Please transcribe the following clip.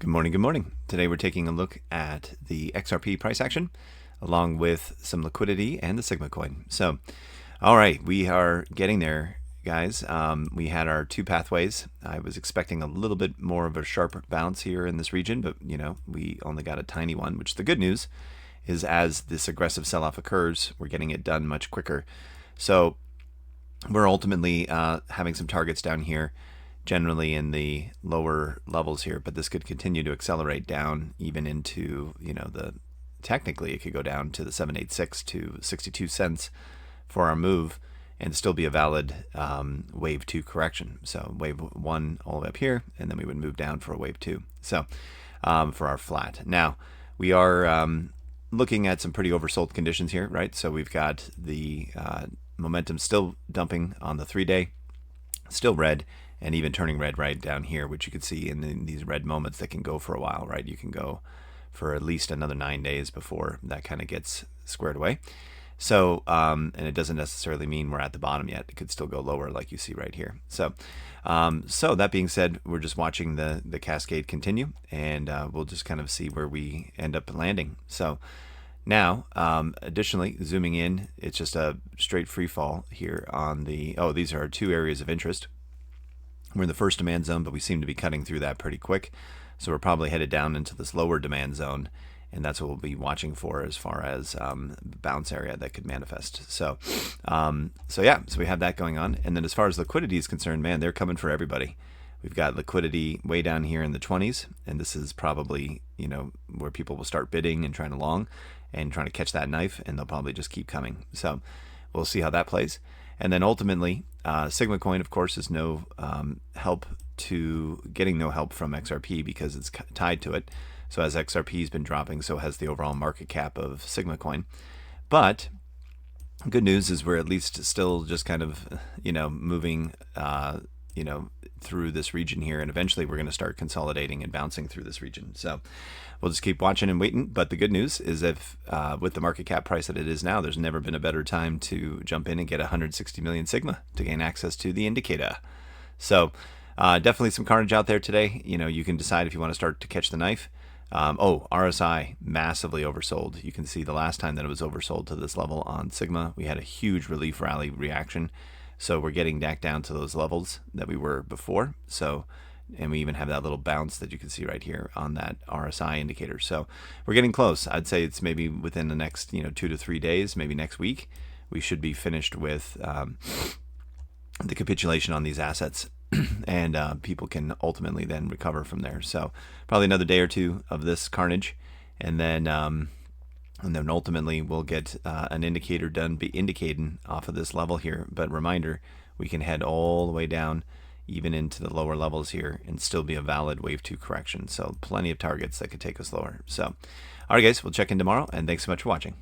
Good morning, good morning. Today we're taking a look at the XRP price action along with some liquidity and the Sigma coin. So, all right, we are getting there, guys. We had our two pathways. I was expecting a little bit more of a sharp bounce here in this region, but we only got a tiny one, which the good news is as this aggressive sell-off occurs, we're getting it done much quicker. So we're ultimately having some targets down here, generally in the lower levels here, but this could continue to accelerate down even into, technically it could go down to the 786 to 62 cents for our move and still be a valid wave 2 correction. So wave 1 all the way up here, and then we would move down for a wave 2. So for our flat. Now we are looking at some pretty oversold conditions here, right? So we've got the momentum still dumping on the 3-day, still red, and even turning red right down here, which you can see in these red moments that can go for a while, right? You can go for at least another 9 days before that kind of gets squared away. So, and it doesn't necessarily mean we're at the bottom yet. It could still go lower like you see right here. So, so that being said, we're just watching the cascade continue, and we'll just kind of see where we end up landing. So now, additionally, zooming in, it's just a straight free fall here on the, these are our two areas of interest. We're in the first demand zone, but we seem to be cutting through that pretty quick. So we're probably headed down into this lower demand zone, and that's what we'll be watching for as far as bounce area that could manifest. So, so we have that going on. And then as far as liquidity is concerned, man, they're coming for everybody. We've got liquidity way down here in the 20s, and this is probably, where people will start bidding and trying to long and trying to catch that knife, and they'll probably just keep coming. So we'll see how that plays. And then ultimately, Sigma coin, of course, is no help getting no help from XRP because it's tied to it. So as XRP has been dropping, so has the overall market cap of Sigma coin. But good news is we're at least still just kind of, moving, through this region here, and eventually we're going to start consolidating and bouncing through this region. So we'll just keep watching and waiting. But the good news is if with the market cap price that it is now, there's never been a better time to jump in and get 160 million Sigma to gain access to the indicator. So definitely some carnage out there today. You can decide if you want to start to catch the knife. RSI massively oversold. You can see the last time that it was oversold to this level on Sigma, we had a huge relief rally reaction. So we're getting back down to those levels that we were before. So, and we even have that little bounce that you can see right here on that RSI indicator. So we're getting close. I'd say it's maybe within the next 2 to 3 days, maybe next week, we should be finished with the capitulation on these assets. And people can ultimately then recover from there. So probably another day or two of this carnage, and then ultimately we'll get an indicator done, be indicating off of this level here. But reminder, we can head all the way down even into the lower levels here and still be a valid wave 2 correction. So plenty of targets that could take us lower. So all right, guys, we'll check in tomorrow, and thanks so much for watching.